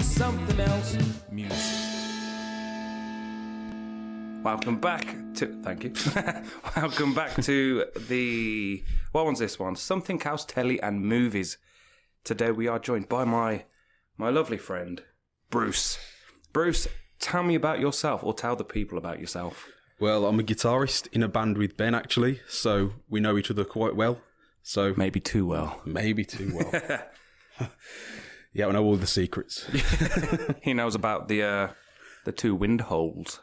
for something else music. Welcome back to... Thank you. Welcome back to the... What one's this one? Something Else Telly and Movies. Today we are joined by my lovely friend, Bruce. Bruce, tell me about yourself, or tell the people about yourself. Well, I'm a guitarist in a band with Ben, actually, so we know each other quite well. So Maybe too well. Maybe too well. Yeah, I know all the secrets. He knows about the two wind holes.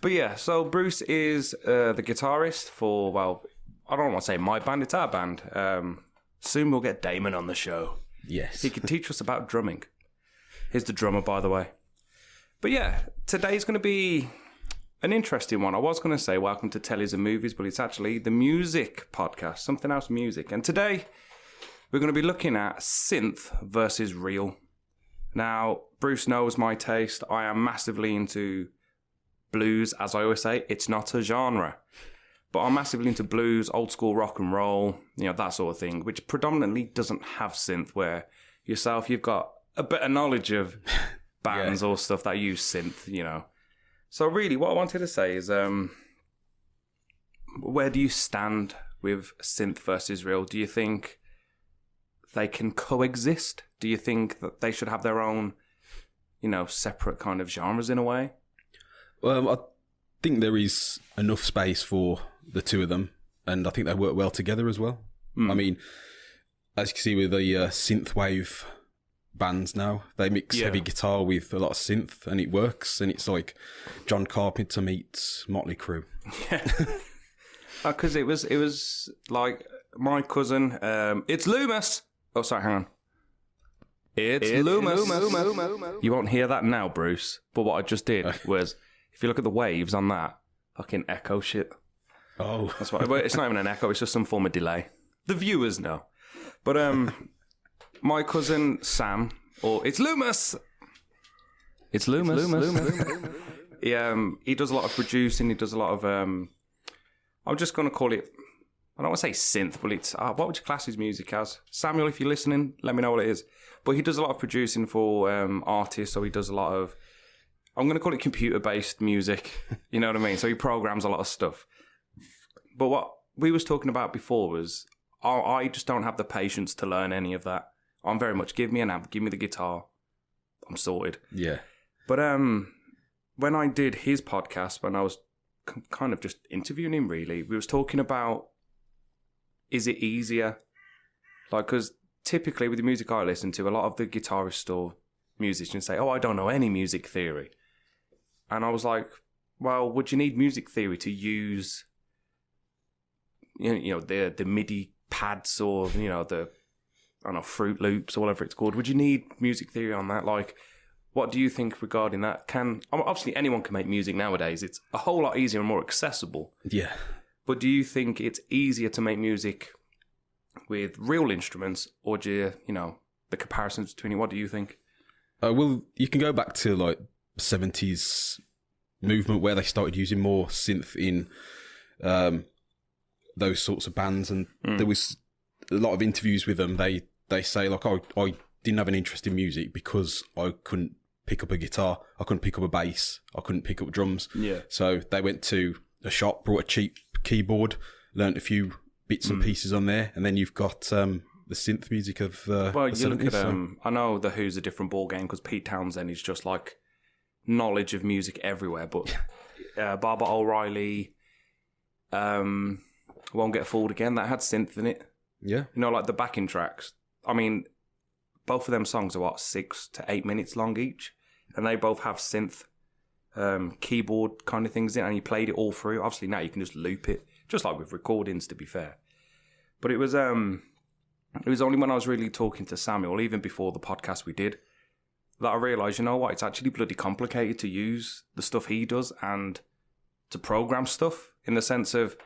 But yeah, so Bruce is the guitarist for, well, I don't want to say my band, it's our band. Soon we'll get Damon on the show. Yes. He can teach us about drumming. He's the drummer, by the way. But yeah, today's going to be an interesting one. I was going to say welcome to Tellies and Movies, but it's actually the music podcast, Something Else Music. And today we're going to be looking at synth versus real. Now, Bruce knows my taste. I am massively into blues, as I always say. It's not a genre. But I'm massively into blues, old school rock and roll, that sort of thing, which predominantly doesn't have synth, where yourself, you've got a better knowledge of bands or stuff that use synth, So really, what I wanted to say is, where do you stand with synth versus real? Do you think they can coexist? Do you think that they should have their own, separate kind of genres in a way? I think there is enough space for the two of them, and I think they work well together as well. I mean, as you can see with the synthwave bands now, they mix heavy guitar with a lot of synth, and it works, and it's like John Carpenter meets Motley Crue. Yeah. Because it was like my cousin, it's Loomis. Oh, sorry, hang on. It's Loomis. You won't hear that now, Bruce, but what I just did was, if you look at the waves on that, fucking echo shit. Oh. That's why. It's not even an echo, it's just some form of delay. The viewers know. But my cousin Sam, or it's Loomis. It's Loomis. He does a lot of producing, he does a lot of, I'm just going to call it, I don't want to say synth, but it's, what would you class his music as? Samuel, if you're listening, let me know what it is. But he does a lot of producing for artists, so he does a lot of, I'm going to call it computer-based music, you know what I mean? So he programs a lot of stuff. But what we was talking about before was, I just don't have the patience to learn any of that. I'm very much, give me an amp, give me the guitar, I'm sorted. Yeah. But when I did his podcast, when I was kind of just interviewing him, really, we was talking about, is it easier? Like, because typically with the music I listen to, a lot of the guitarists or musicians say, I don't know any music theory. And I was like, well, would you need music theory to use, the MIDI pads or, the, I don't know, Fruit Loops or whatever it's called? Would you need music theory on that? Like, what do you think regarding that? Obviously anyone can make music nowadays. It's a whole lot easier and more accessible. Yeah. But do you think it's easier to make music with real instruments, or do you, the comparisons between it? What do you think? Well, you can go back to like 70s movement where they started using more synth in those sorts of bands, and there was a lot of interviews with them. They say like, I didn't have an interest in music because I couldn't pick up a guitar, I couldn't pick up a bass, I couldn't pick up drums. Yeah. So they went to a shop, brought a cheap keyboard, learnt a few bits and pieces on there, and then you've got the synth music of well, you look at I know the Who's a different ball game because Pete Townsend is just like knowledge of music everywhere, but Barbara O'Reilly, Won't Get Fooled Again, that had synth in it. Yeah. Like the backing tracks. I mean, both of them songs are 6 to 8 minutes long each, and they both have synth keyboard kind of things in, and you played it all through. Obviously now you can just loop it, just like with recordings, to be fair. But it was only when I was really talking to Samuel, even before the podcast we did, that I realised, it's actually bloody complicated to use the stuff he does and to program stuff, in the sense of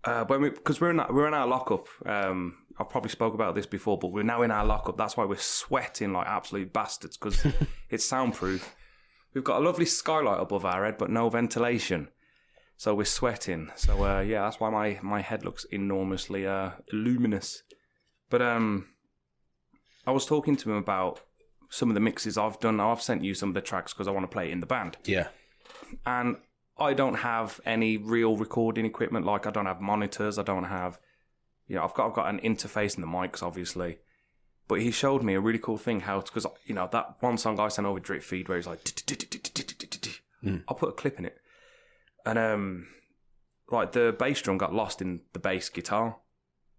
because we're in our lockup. I've probably spoke about this before, but we're now in our lockup. That's why we're sweating like absolute bastards, because it's soundproof. We've got a lovely skylight above our head, but no ventilation. So we're sweating. So, that's why my head looks enormously luminous. But I was talking to him about some of the mixes I've done. I've sent you some of the tracks because I want to play it in the band. Yeah. And I don't have any real recording equipment. Like, I don't have monitors. I don't have, I've got an interface and the mics, obviously. But he showed me a really cool thing how, because, that one song I sent over, Drip Feed, where he's like, I'll put a clip in it. And, like, the bass drum got lost in the bass guitar.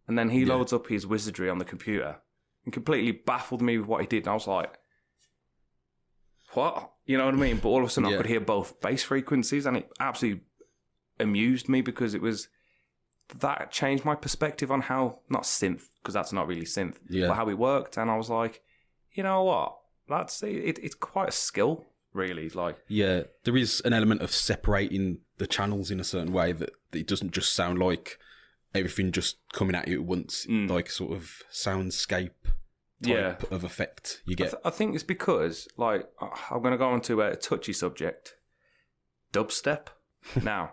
And then he loads up his wizardry on the computer and completely baffled me with what he did. And I was like, what? You know what I mean? But all of a sudden I could hear both bass frequencies, and it absolutely amused me because that changed my perspective on how, not synth, because that's not really synth, but how it worked. And I was like, you know what? It's quite a skill, really. Like, yeah, there is an element of separating the channels in a certain way that it doesn't just sound like everything just coming at you at once, like sort of soundscape type of effect you get. I think it's because, like, I'm going to go on to a touchy subject, dubstep. Now,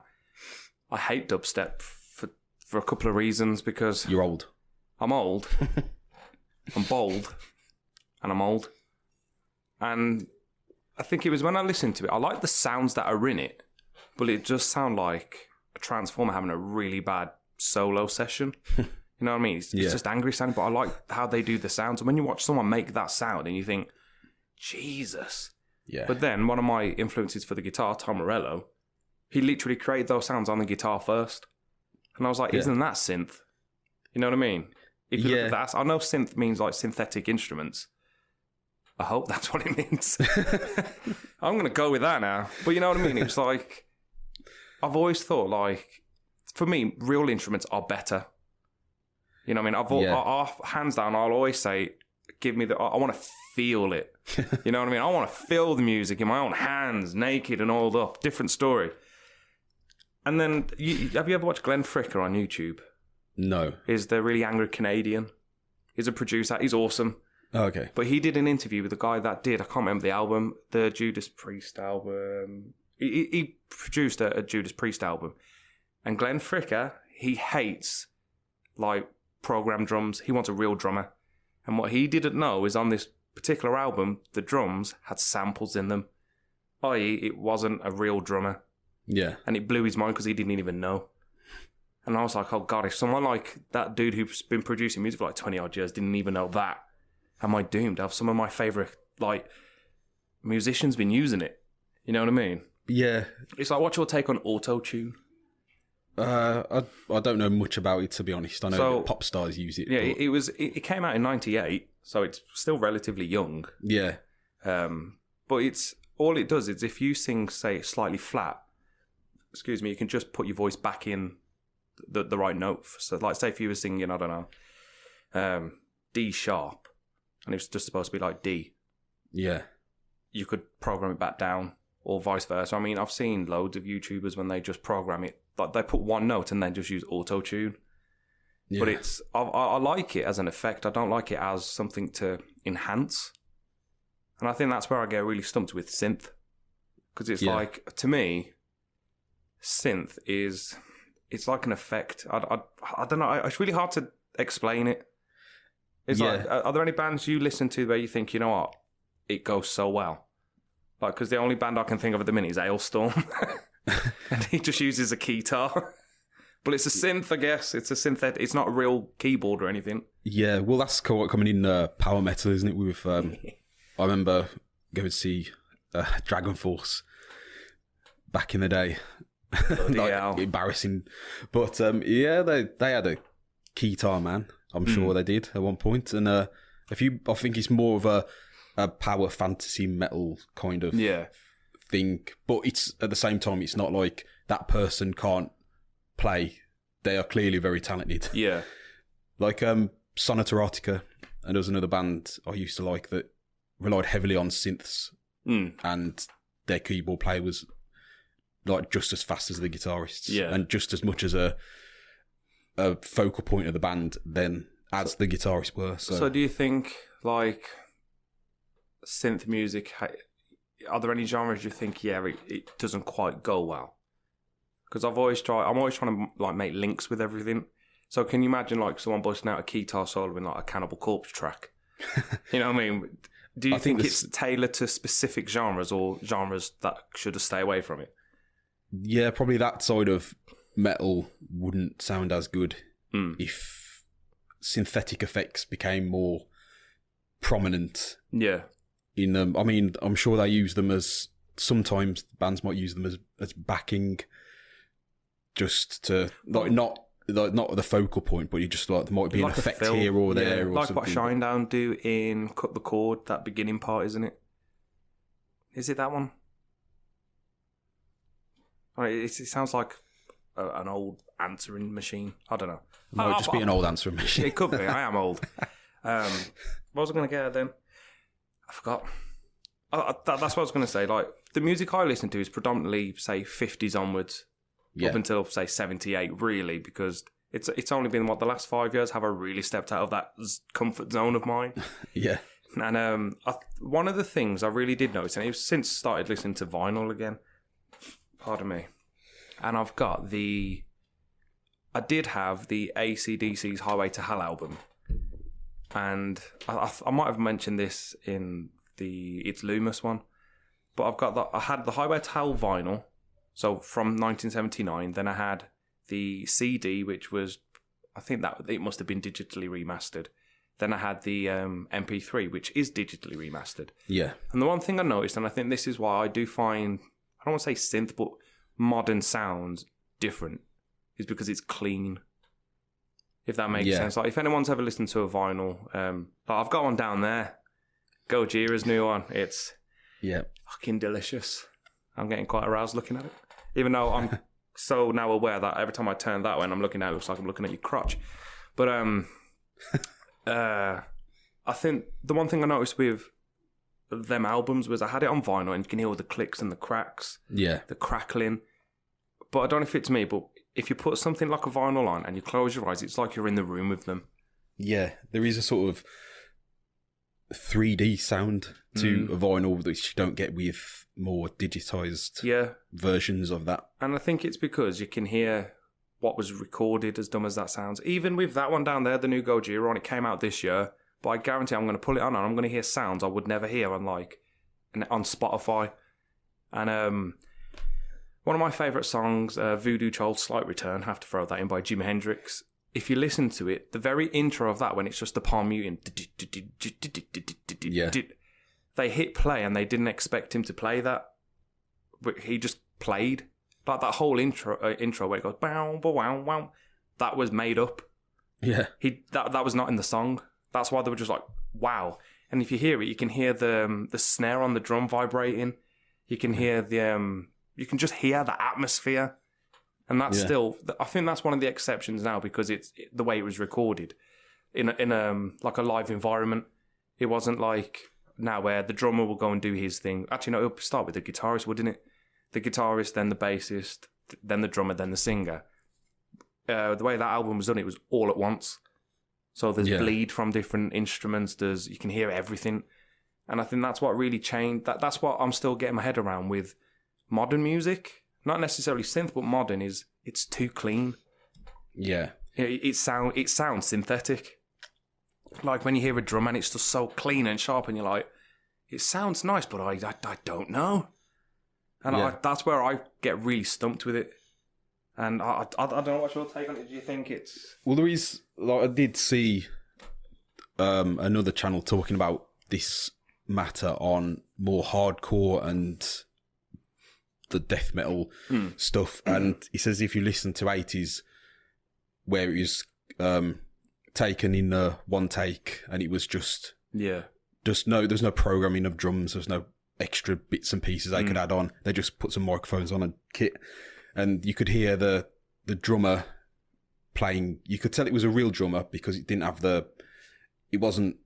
I hate dubstep for a couple of reasons, because... You're old. I'm old. I'm bold. And I'm old. And I think it was when I listened to it, I like the sounds that are in it, but it just sound like a transformer having a really bad solo session. You know what I mean? It's just angry sounding, but I like how they do the sounds. And when you watch someone make that sound and you think, Jesus. Yeah. But then one of my influences for the guitar, Tom Morello, he literally created those sounds on the guitar first. And I was like, isn't that synth? You know what I mean? If you look at that, I know synth means like synthetic instruments. I hope that's what it means. I'm going to go with that now. But you know what I mean? It's like, I've always thought, like, for me, real instruments are better. You know what I mean? Hands down, I'll always say, I want to feel it. You know what I mean? I want to feel the music in my own hands, naked and oiled up. Different story. And then, have you ever watched Glenn Fricker on YouTube? No. He's the really angry Canadian. He's a producer. He's awesome. Oh, okay. But he did an interview with the guy that did, I can't remember the album, the Judas Priest album. He produced a Judas Priest album. And Glenn Fricker, he hates, like, program drums. He wants a real drummer. And what he didn't know is on this particular album, the drums had samples in them. I.e., it wasn't a real drummer. Yeah. And it blew his mind because he didn't even know. And I was like, oh God, if someone like that dude who's been producing music for like 20 odd years didn't even know that, am I doomed to have some of my favourite, like, musicians been using it? You know what I mean? Yeah. It's like, what's your take on auto-tune? I don't know much about it, to be honest. I know that pop stars use it. Yeah, it came out in 98, so it's still relatively young. Yeah. But it's all it does is if you sing, say, slightly flat, you can just put your voice back in the right note. So, like, say if you were singing, I don't know, D sharp, and it was just supposed to be like D. Yeah. You could program it back down, or vice versa. I mean, I've seen loads of YouTubers when they just program it, like they put one note and then just use auto-tune. Yeah. But I like it as an effect. I don't like it as something to enhance. And I think that's where I get really stumped with synth. Because it's like, to me, synth it's like an effect. I don't know. It's really hard to explain it. It's like, are there any bands you listen to where you think, you know what, it goes so well? Like, because the only band I can think of at the minute is Ailstorm. And he just uses a keytar. But it's a synth, I guess. It's a synthetic. It's not a real keyboard or anything. Yeah, well, that's coming in power metal, isn't it? With I remember going to see Dragon Force back in the day. Like, embarrassing. But they had a keytar, man. I'm sure they did at one point. And I think it's more of a power fantasy metal kind of thing. But it's at the same time, it's not like that person can't play. They are clearly very talented. Yeah. Like Sonata Arctica, and there was another band I used to like that relied heavily on synths, and their keyboard player was like just as fast as the guitarists, and just as much as a focal point of the band then as the guitarists were. So do you think, like, synth music, are there any genres you think, it doesn't quite go well? Because I'm always trying to, like, make links with everything. So can you imagine, like, someone busting out a guitar solo in, like, a Cannibal Corpse track? You know what I mean? Do you think it's tailored to specific genres or genres that should stay away from it? Yeah, probably that side of metal wouldn't sound as good if synthetic effects became more prominent. Yeah. In them, I mean, I'm sure they use them as sometimes bands might use them as backing, just to not the focal point, but you just like there might be like an effect here or there, or like something. what Shinedown do in Cut the Cord, that beginning part, isn't it? Is it that one? It sounds like an old answering machine. I don't know. It might just be an old answering machine. It could be. I am old. What was I going to get at then? I forgot. That's what I was going to say. Like, the music I listen to is predominantly, say, 50s onwards, up until, say, 78, really, because it's only been, the last 5 years have I really stepped out of that comfort zone of mine. Yeah. And one of the things I really did notice, and it was since started listening to vinyl again, pardon me, and I did have the AC/DC's Highway to Hell album, and I might have mentioned this in the It's Loomis one, but I had the Highway to Hell vinyl, so from 1979. Then I had the CD, which was, I think that it must have been digitally remastered. Then I had the MP3, which is digitally remastered. Yeah. And the one thing I noticed, and I think this is why I do find, I don't want to say synth, but modern sounds different, is because it's clean. If that makes sense. Like, if anyone's ever listened to a vinyl, I've got one down there, Gojira's new one. It's fucking delicious. I'm getting quite aroused looking at it, even though I'm so now aware that every time I turn that way and I'm looking at it, it looks like I'm looking at your crotch. But I think the one thing I noticed with them albums was I had it on vinyl and you can hear all the clicks and the cracks, the crackling. But I don't know if it's me, but if you put something like a vinyl on and you close your eyes, it's like you're in the room with them. Yeah, there is a sort of 3D sound to a vinyl which you don't get with more digitized versions of that. And I think it's because you can hear what was recorded, as dumb as that sounds. Even with that one down there, the new Gojira one, it came out this year, but I guarantee I'm going to pull it on and I'm going to hear sounds I would never hear on Spotify. And one of my favourite songs, Voodoo Child's Slight Return, have to throw that in, by Jimi Hendrix. If you listen to it, the very intro of that, when it's just the palm muting, they hit play and they didn't expect him to play that. But he just played. Like that whole intro where it goes, bow, bow, wow, wow, that was made up. Yeah. That was not in the song. That's why they were just like, wow. And if you hear it, you can hear the snare on the drum vibrating. You can hear you can just hear the atmosphere. And that's still, I think that's one of the exceptions now, because it's the way it was recorded in like a live environment. It wasn't like now where the drummer will go and do his thing. Actually, no, it would start with the guitarist, wouldn't it? The guitarist, then the bassist, then the drummer, then the singer. The way that album was done, it was all at once. So there's bleed from different instruments. You can hear everything. And I think that's what really changed. That's what I'm still getting my head around with modern music. Not necessarily synth, but modern it's too clean. Yeah. It sounds synthetic. Like when you hear a drum and it's just so clean and sharp and you're like, it sounds nice, but I don't know. And that's where I get really stumped with it. And I don't know what's your take on it. Do you think it's... Well, there is... Like, I did see another channel talking about this matter on more hardcore and the death metal stuff. And he says if you listen to 80s, where it was taken in one take and it was just... Yeah. There's no programming of drums. There's no extra bits and pieces they could add on. They just put some microphones on a kit, and you could hear the drummer playing. You could tell it was a real drummer because it didn't have it wasn't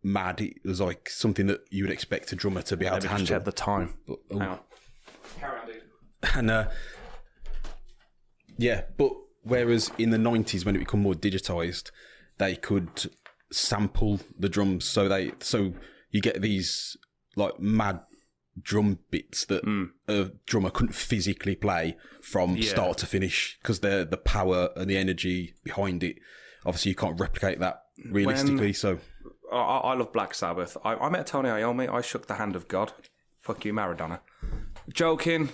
mad. It was like something that you would expect a drummer to be able to handle. Check the time. But, hang on. Carry on, dude. And but whereas in the 90s when it became more digitized, they could sample the drums, so you get these like mad drum bits that a drummer couldn't physically play from start to finish because the power and the energy behind it, obviously you can't replicate that realistically. I love Black Sabbath. I met Tony Iommi. I shook the hand of God. Fuck you, Maradona. Joking.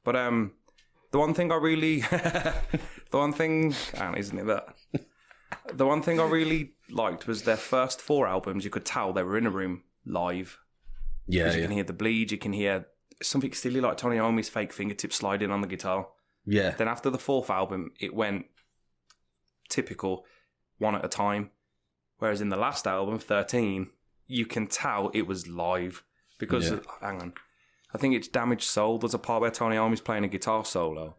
But the one thing I really, isn't it that? The one thing I really liked was their first 4 albums. You could tell they were in a room live. Yeah, You can hear the bleed. You can hear something silly like Tony Iommi's fake fingertips sliding on the guitar. Yeah. Then after the 4th album, it went typical, one at a time. Whereas in the last album, 13, you can tell it was live. Because, hang on, I think it's Damaged Soul. There's a part where Tony Iommi's playing a guitar solo.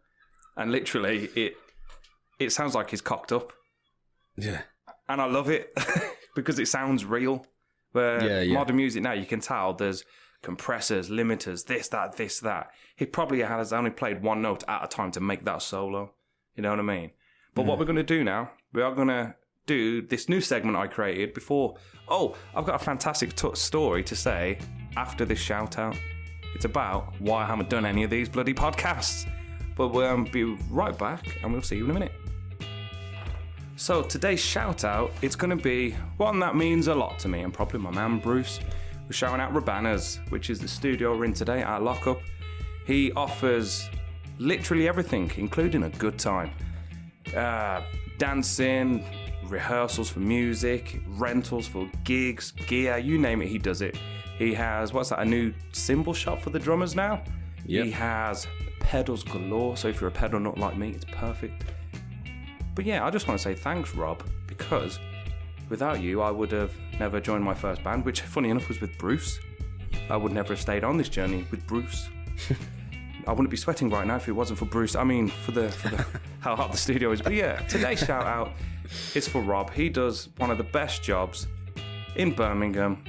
And literally, it sounds like he's cocked up. Yeah. And I love it because it sounds real. Where modern music now, you can tell there's compressors, limiters, this, that. He probably has only played one note at a time to make that solo. You know what I mean? But what we're going to do now, we are going to do this new segment I created before. Oh, I've got a fantastic story to say after this shout out. It's about why I haven't done any of these bloody podcasts. But we'll be right back and we'll see you in a minute. So today's shout out, it's going to be one that means a lot to me and probably my man Bruce. We're shouting out Robannas, which is the studio we're in today at Lockup. He offers literally everything, including a good time. Dancing, rehearsals for music, rentals for gigs, gear, you name it, he does it. He has, a new cymbal shop for the drummers now? Yep. He has pedals galore, so if you're a pedal nut like me, it's perfect. But yeah, I just want to say thanks, Rob, because without you, I would have never joined my first band, which, funny enough, was with Bruce. I would never have stayed on this journey with Bruce. I wouldn't be sweating right now if it wasn't for Bruce. I mean, for the how hot the studio is. But yeah, today's shout out is for Rob. He does one of the best jobs in Birmingham.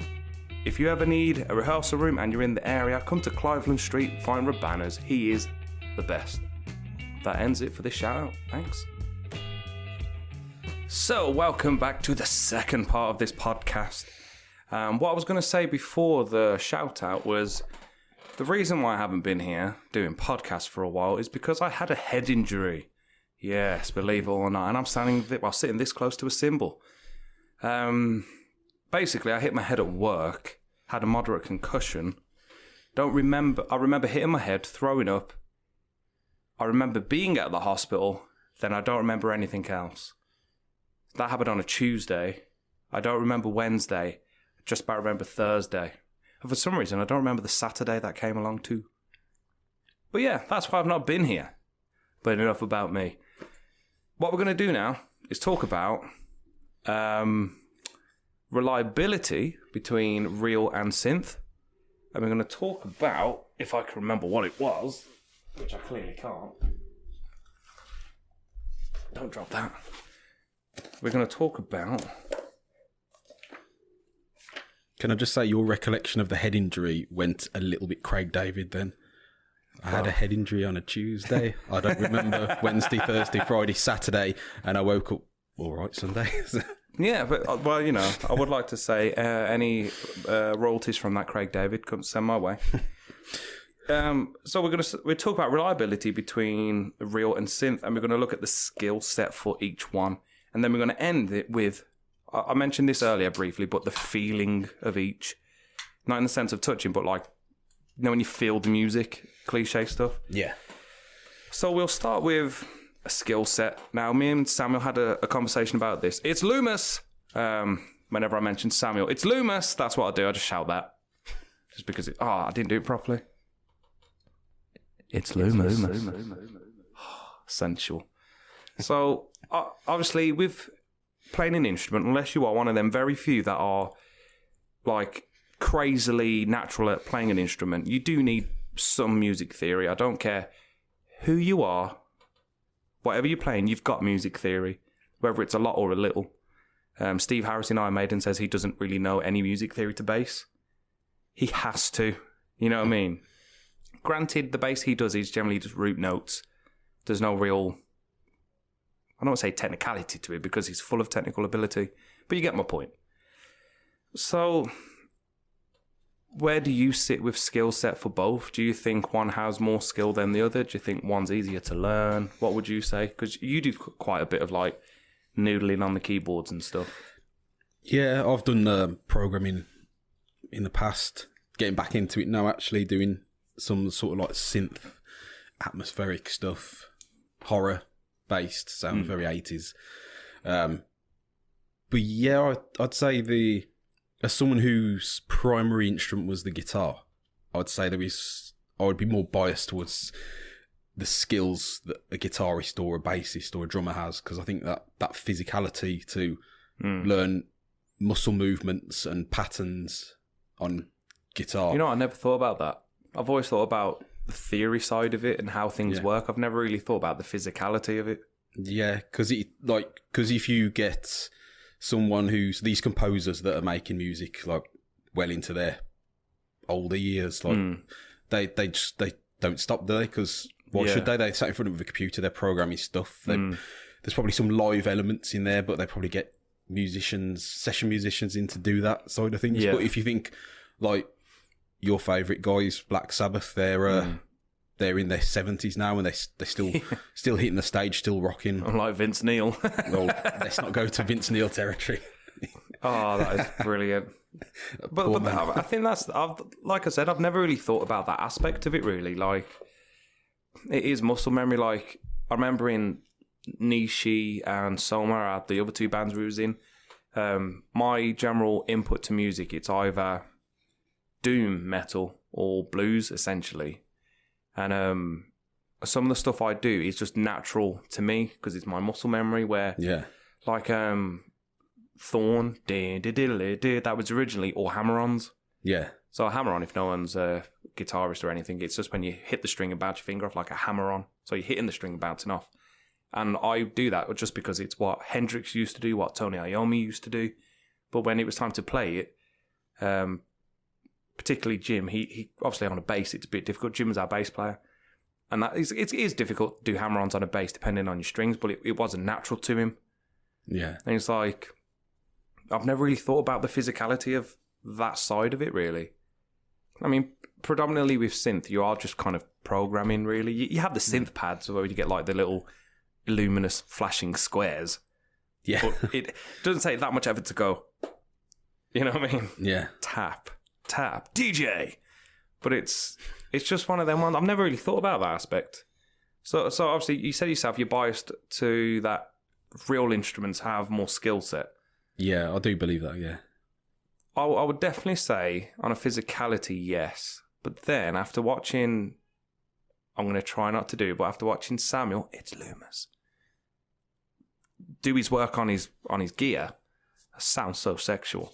If you ever need a rehearsal room and you're in the area, come to Cliveland Street, find Robannas. He is the best. That ends it for this shout out. Thanks. So, welcome back to the second part of this podcast. What I was going to say before the shout out was the reason why I haven't been here doing podcasts for a while is because I had a head injury. Yes, believe it or not. And I'm sitting this close to a cymbal. Basically, I hit my head at work, had a moderate concussion. I remember hitting my head, throwing up. I remember being at the hospital. Then I don't remember anything else. That happened on a Tuesday. I don't remember Wednesday. I just about remember Thursday. And for some reason, I don't remember the Saturday that came along too. But yeah, that's why I've not been here. But enough about me. What we're going to do now is talk about reliability between real and synth. And we're going to talk about, if I can remember what it was, which I clearly can't. Don't drop that. We're going to talk about... Can I just say your recollection of the head injury went a little bit Craig David then? I had a head injury on a Tuesday. I don't remember Wednesday, Thursday, Friday, Saturday, and I woke up all right Sunday. Yeah, but, well, you know, I would like to say any royalties from that Craig David, come send my way. So we'll talk about reliability between real and synth, and we're going to look at the skill set for each one. And then we're going to end it with, I mentioned this earlier briefly, but the feeling of each. Not in the sense of touching, but like, you know, when you feel the music, cliche stuff. Yeah. So we'll start with a skill set. Now, me and Samuel had a conversation about this. It's Loomis. Whenever I mention Samuel, it's Loomis. That's what I do. I just shout that. Just because I didn't do it properly. It's Loomis. Sensual. So, obviously, with playing an instrument, unless you are one of them very few that are, like, crazily natural at playing an instrument, you do need some music theory. I don't care who you are, whatever you're playing, you've got music theory, whether it's a lot or a little. Steve Harris in Iron Maiden says he doesn't really know any music theory to bass. He has to, you know what I mean? Granted, the bass he does is generally just root notes. There's no real... I don't want to say technicality to it because he's full of technical ability, but you get my point. So, where do you sit with skill set for both? Do you think one has more skill than the other? Do you think one's easier to learn? What would you say? Because you do quite a bit of like noodling on the keyboards and stuff. Yeah, I've done programming in the past. Getting back into it now, actually doing some sort of like synth, atmospheric stuff, horror based, sounds very 80s. But yeah, I'd say as someone whose primary instrument was the guitar, I'd say I would be more biased towards the skills that a guitarist or a bassist or a drummer has, because I think that physicality to learn muscle movements and patterns on guitar. You know, I never thought about that. I've always thought about the theory side of it and how things work. I've never really thought about the physicality of it. Yeah, because if you get someone who's these composers that are making music like well into their older years, like they don't stop, do they? Because why should they? They sat in front of a computer, they're programming stuff. There's probably some live elements in there, but they probably get session musicians in to do that side of things. But if you think like your favourite guys, Black Sabbath, they're in their 70s now and they're still hitting the stage, still rocking. Unlike Vince Neil. Well, let's not go to Vince Neil territory. Oh, that is brilliant. But I think like I said, I've never really thought about that aspect of it really. Like, it is muscle memory. Like, I remember in Nishi and Soma, the other two bands we was in, my general input to music, it's either doom metal or blues, essentially. And some of the stuff I do is just natural to me because it's my muscle memory. Where like Thorn, that was originally all hammer-ons. Yeah. So a hammer-on, if no one's a guitarist or anything, it's just when you hit the string and bounce your finger off like a hammer-on. So you're hitting the string and bouncing off. And I do that just because it's what Hendrix used to do, what Tony Iommi used to do. But when it was time to play it, particularly Jim, he obviously on a bass, it's a bit difficult. Jim was our bass player. And it is difficult to do hammer-ons on a bass depending on your strings, but it wasn't natural to him. Yeah. And it's like, I've never really thought about the physicality of that side of it, really. I mean, predominantly with synth, you are just kind of programming, really. You have the synth pads where you get like the little luminous flashing squares. Yeah. But it doesn't take that much effort to go, you know what I mean? Yeah. Tap, DJ. But it's just one of them ones. I've never really thought about that aspect. So obviously, you said yourself you're biased to that real instruments have more skill set. Yeah, I do believe that, yeah. I would definitely say on a physicality, yes. But then after watching, I'm going to try not to do, but after watching Samuel, it's Loomis do his work on his gear, that sounds so sexual.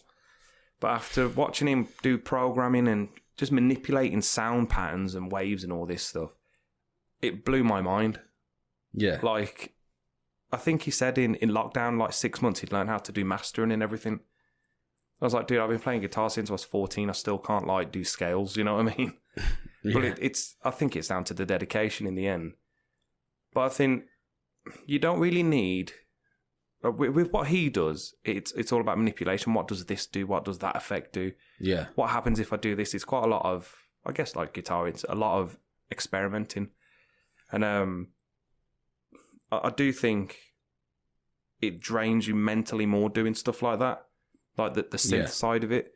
But after watching him do programming and just manipulating sound patterns and waves and all this stuff, it blew my mind. Yeah. Like, I think he said in lockdown, like 6 months, he'd learned how to do mastering and everything. I was like, dude, I've been playing guitar since I was 14. I still can't, like, do scales, you know what I mean? Yeah. But I think it's down to the dedication in the end. But I think you don't really need... With what he does, it's all about manipulation. What does this do? What does that effect do? Yeah. What happens if I do this? It's quite a lot of, I guess, like guitar, it's a lot of experimenting. And I do think it drains you mentally more doing stuff like that, like the synth side of it.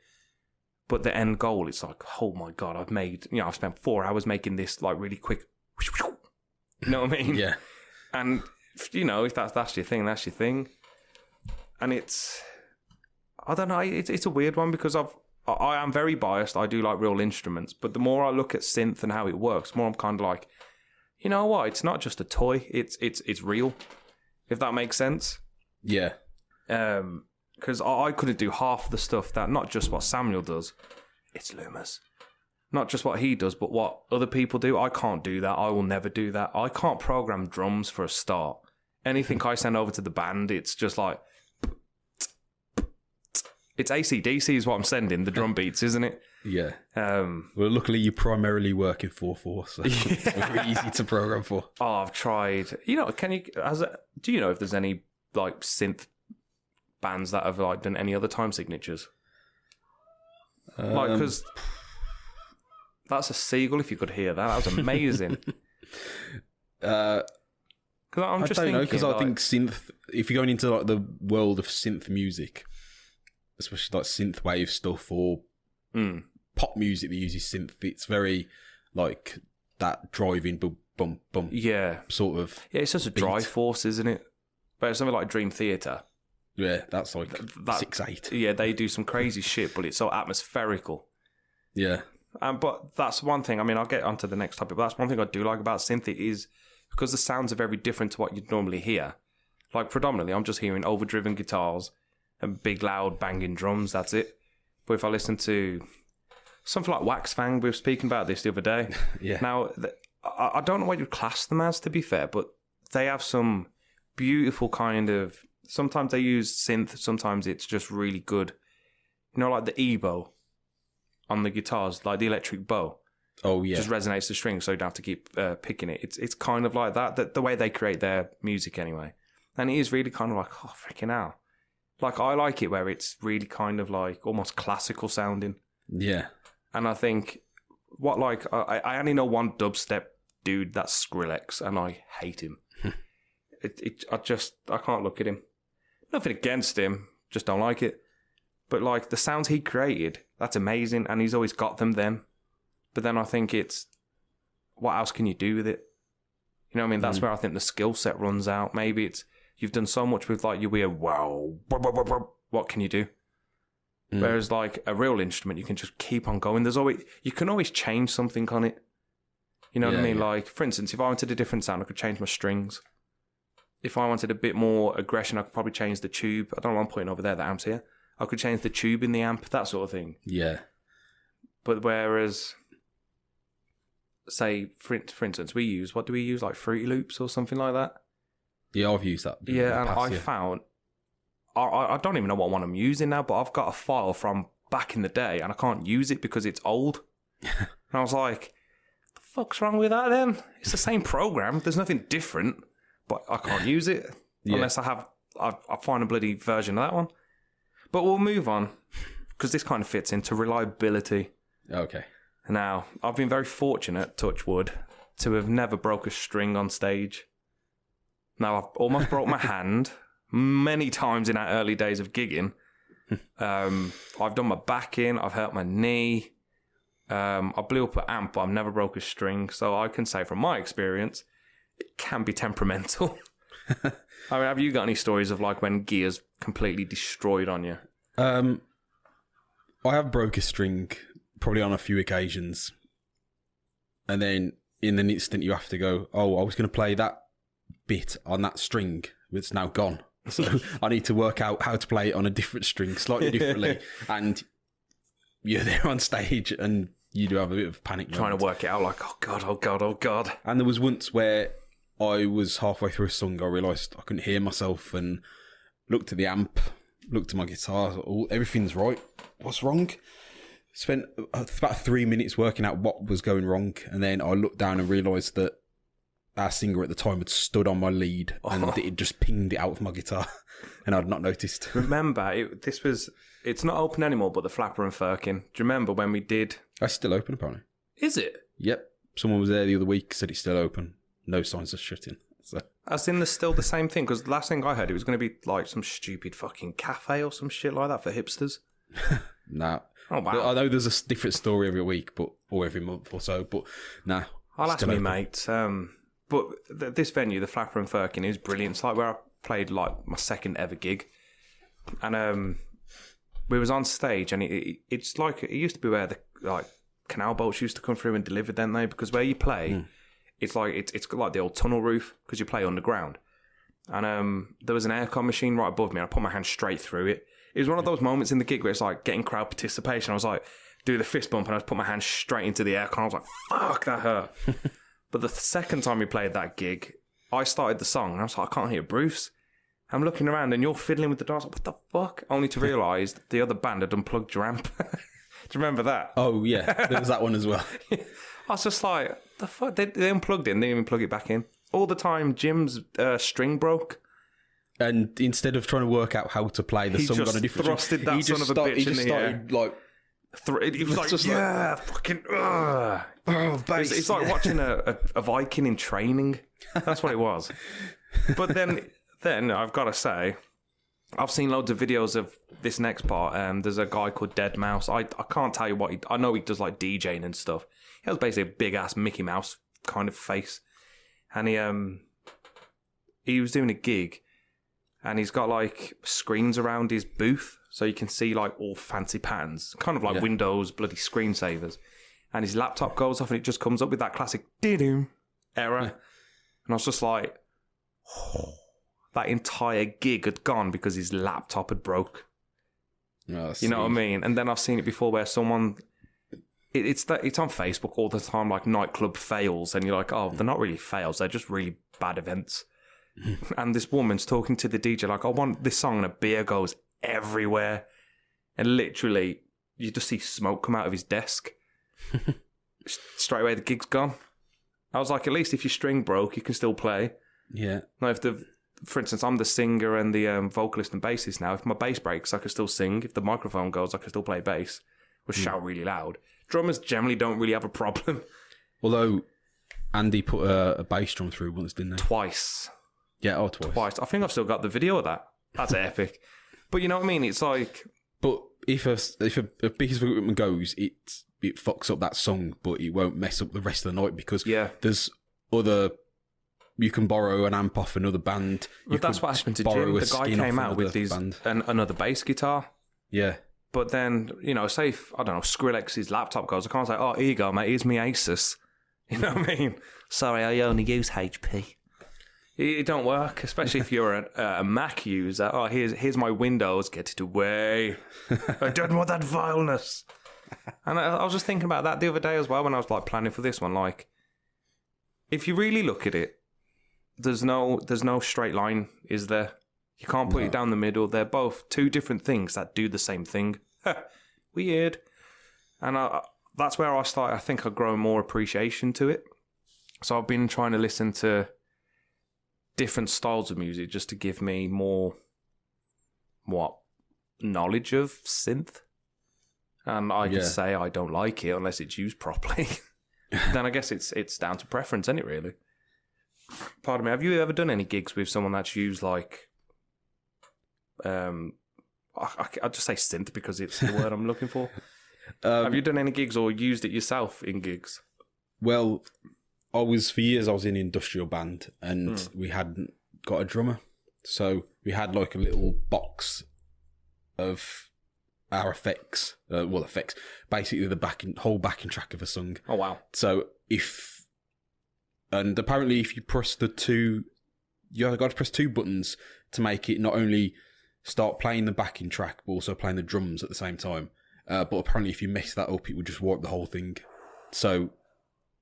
But the end goal, it's like, oh my God, I've spent 4 hours making this like really quick. You know what I mean? Yeah. And, you know, if that's your thing, that's your thing. And I don't know, it's a weird one because I am very biased. I do like real instruments, but the more I look at synth and how it works, the more I'm kind of like, you know what? It's not just a toy. It's real, if that makes sense. Yeah. Because I couldn't do half the stuff that, not just what Samuel does, it's Loomis. Not just what he does, but what other people do. I can't do that. I will never do that. I can't program drums for a start. Anything I send over to the band, it's just like... It's AC/DC is what I'm sending, the drum beats, isn't it? Yeah. Well, luckily you primarily work in 4/4, so it's very easy to program for. Oh, I've tried. You know, do you know if there's any like synth bands that have like done any other time signatures? Like, because that's a seagull. If you could hear that, that was amazing. I don't know, because I think synth. If you're going into like the world of synth music, especially like synthwave stuff or pop music that uses synth. It's very like that driving bump bump bump. Yeah, sort of. Yeah, it's just a drive force, isn't it? But it's something like Dream Theater. Yeah, that's like 6/8. Yeah, they do some crazy shit, but it's so atmospherical. Yeah. But that's one thing. I mean, I'll get onto the next topic, but that's one thing I do like about synth is because the sounds are very different to what you'd normally hear. Like, predominantly, I'm just hearing overdriven guitars and big, loud, banging drums. That's it. But if I listen to something like Wax Fang, we were speaking about this the other day. Yeah. Now, I don't know what you'd class them as, to be fair, but they have some beautiful kind of... Sometimes they use synth, sometimes it's just really good. You know, like the E-bow on the guitars, like the electric bow. Oh, yeah. Just resonates the strings, so you don't have to keep picking it. It's kind of like that, the way they create their music anyway. And it is really kind of like, oh, freaking hell. Like, I like it where it's really kind of like almost classical sounding. Yeah. And I think, I only know one dubstep dude, that's Skrillex, and I hate him. I can't look at him. Nothing against him, just don't like it. But like the sounds he created, that's amazing, and he's always got them then. But then I think it's, what else can you do with it? You know what I mean? That's where I think the skill set runs out. Maybe it's, you've done so much with like your weird, wow, what can you do? Whereas like a real instrument, you can just keep on going. You can always change something on it. You know what I mean? Yeah. Like, for instance, if I wanted a different sound, I could change my strings. If I wanted a bit more aggression, I could probably change the tube. I don't know what I'm putting over there, the amp's here. I could change the tube in the amp, that sort of thing. Yeah. But whereas, say, for instance, what do we use? Like Fruity Loops or something like that? Yeah, I've used that. Yeah, and I found, I don't even know what one I'm using now, but I've got a file from back in the day and I can't use it because it's old. And I was like, the fuck's wrong with that then? It's the same program. There's nothing different, but I can't use it unless I find a bloody version of that one. But we'll move on because this kind of fits into reliability. Okay. Now, I've been very fortunate, touch wood, to have never broke a string on stage. Now, I've almost broke my hand many times in our early days of gigging. I've done my back in, I've hurt my knee. I blew up an amp, but I've never broke a string. So I can say from my experience, it can be temperamental. I mean, have you got any stories of like when gear's completely destroyed on you? I have broke a string probably on a few occasions. And then in an instant you have to go, oh, I was going to play that bit on that string. It's now gone. So I need to work out how to play it on a different string, slightly differently. And you're there on stage and you do have a bit of panic. Trying to work it out like, oh God, oh God, oh God. And there was once where I was halfway through a song, I realised I couldn't hear myself and looked at the amp, looked at my guitar, everything's right. What's wrong? Spent about 3 minutes working out what was going wrong. And then I looked down and realised that our singer at the time had stood on my lead and it just pinged it out of my guitar and I'd not noticed. Remember, it's not open anymore, but the Flapper and Firkin. Do you remember when we did? It's still open, apparently. Is it? Yep. Someone was there the other week, said it's still open. No signs of shutting. So. As in, there's still the same thing, because the last thing I heard, it was going to be like some stupid fucking cafe or some shit like that for hipsters. Nah. Oh, wow. I know there's a different story every week, or every month or so, but nah. I'll ask me, mate. But this venue, the Flapper and Firkin, is brilliant. It's like where I played like my second ever gig. And we was on stage, and it's like, it used to be where the like canal boats used to come through and deliver, didn't they? Because where you play, it's like it's like the old tunnel roof, because you play underground. And there was an aircon machine right above me, and I put my hand straight through it. It was one of those moments in the gig where it's like getting crowd participation. I was like, do the fist bump, and I just put my hand straight into the aircon. I was like, fuck, that hurt. But the second time we played that gig, I started the song, and I was like, I can't hear Bruce. I'm looking around, and you're fiddling with the doors. Like, what the fuck? Only to realise the other band had unplugged your amp. Do you remember that? Oh, yeah. There was that one as well. I was just like, the fuck? They unplugged it, and they didn't even plug it back in. All the time, Jim's string broke. And instead of trying to work out how to play the song on a different string, he just thrusted that son of a bitch in the air. He was like, yeah, fucking, ugh. Oh, bass. It's like watching a Viking in training. That's what it was. But then I've got to say, I've seen loads of videos of this next part. There's a guy called Dead Mouse. I can't tell you what I know he does like DJing and stuff. He has basically a big ass Mickey Mouse kind of face, and he was doing a gig, and he's got like screens around his booth, so you can see like all fancy patterns, kind of like Windows bloody screensavers. And his laptop goes off, and it just comes up with that classic dee-doo error. And I was just like, oh, that entire gig had gone because his laptop had broke. Oh, you know what I mean? And then I've seen it before where someone, it's on Facebook all the time, like nightclub fails, and you're like, oh, they're not really fails, they're just really bad events. And this woman's talking to the DJ like, I want this song, and a beer goes everywhere, and literally you just see smoke come out of his desk. Straight away the gig's gone. I was like, at least if your string broke, you can still play. Yeah. Now, for instance, I'm the singer and the vocalist and bassist now. If my bass breaks, I can still sing. If the microphone goes, I can still play bass, or shout really loud. Drummers generally don't really have a problem. Although Andy put a bass drum through once, didn't they? Twice. Yeah, twice. I think I've still got the video of that. That's epic. But you know what I mean? It's like... But if a piece of equipment goes, it fucks up that song, but it won't mess up the rest of the night because there's other... You can borrow an amp off another band. Well, that's what happened to Jim. The guy came out with another bass guitar. Yeah. But then, you know, say if, I don't know, Skrillex's laptop goes, I can't say, oh, here you go, mate, here's me Asus. You know what I mean? Sorry, I only use HP. It don't work, especially if you're a Mac user. Oh, here's my Windows, get it away. I don't want that vileness. And I was just thinking about that the other day as well when I was like planning for this one. Like, if you really look at it, there's no straight line, is there? You can't put it down the middle. They're both two different things that do the same thing. Weird. And that's where I think I've grown more appreciation to it. So I've been trying to listen to different styles of music just to give me more, knowledge of synth. And I can say I don't like it unless it's used properly. Then I guess it's down to preference, isn't it, really? Pardon me, have you ever done any gigs with someone that's used like... I'll just say synth because it's the word I'm looking for. Have you done any gigs or used it yourself in gigs? Well, for years I was in an industrial band and we hadn't got a drummer. So we had like a little box of our effects, basically the whole backing track of a song. Oh, wow. So and apparently if you press you got to press two buttons to make it not only start playing the backing track, but also playing the drums at the same time. But apparently if you mess that up, it would just warp the whole thing. So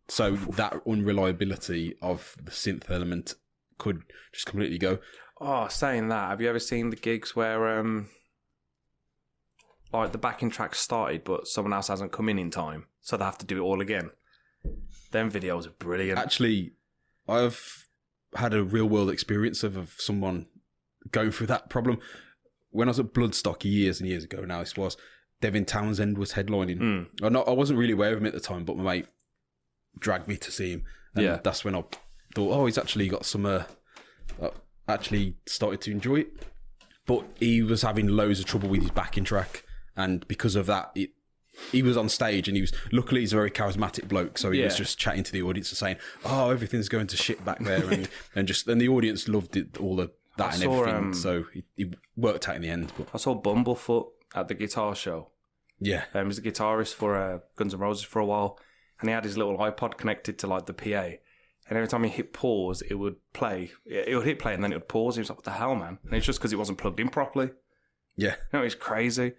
that unreliability of the synth element could just completely go. Oh, saying that, have you ever seen the gigs where like the backing track started, but someone else hasn't come in time, so they have to do it all again? Them videos are brilliant. Actually, I've had a real world experience of someone going through that problem. When I was at Bloodstock years and years ago now, this was, Devin Townsend was headlining. I wasn't really aware of him at the time, but my mate dragged me to see him. And that's when I thought, oh, he's actually got some... actually started to enjoy it. But he was having loads of trouble with his backing track. And because of that, he was on stage and luckily he's a very charismatic bloke. So he was just chatting to the audience and saying, oh, everything's going to shit back there. and the audience loved it, all of that everything. So he worked out in the end. But I saw Bumblefoot at the guitar show. Yeah. He was the guitarist for Guns N' Roses for a while. And he had his little iPod connected to like the PA. And every time he hit pause, it would play. It would hit play and then it would pause. He was like, what the hell, man? And it's just because it wasn't plugged in properly. Yeah. You know, it's crazy.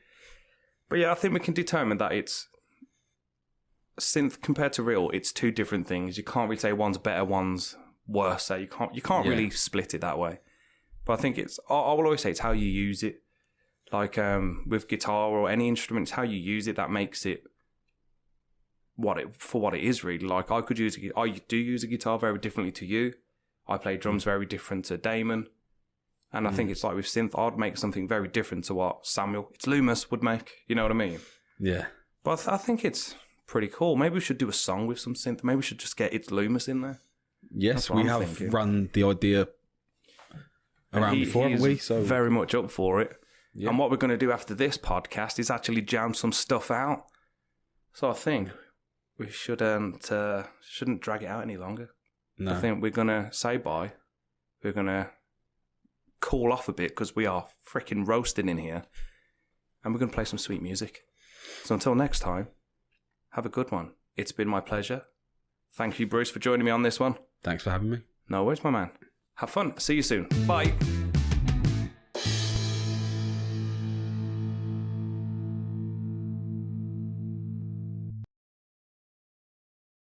But yeah, I think we can determine that it's synth compared to real. It's two different things. You can't really say one's better, one's worse. So you can't really split it that way. But I think I will always say it's how you use it. Like with guitar or any instrument, it's how you use it that makes it what it is really. Like I do use a guitar very differently to you. I play drums very different to Damon. And I think it's like with synth, I'd make something very different to what it's Loomis would make. You know what I mean? Yeah. But I think it's pretty cool. Maybe we should do a song with some synth. Maybe we should just get It's Loomis in there. Yes, we have run the idea around before, haven't we? So very much up for it. Yeah. And what we're going to do after this podcast is actually jam some stuff out. So I think we shouldn't drag it out any longer. No. I think we're going to say bye. We're going to cool off a bit because we are freaking roasting in here. And we're going to play some sweet music. So until next time, have a good one. It's been my pleasure. Thank you, Bruce, for joining me on this one. Thanks for having me. No worries, my man. Have fun. See you soon. Bye.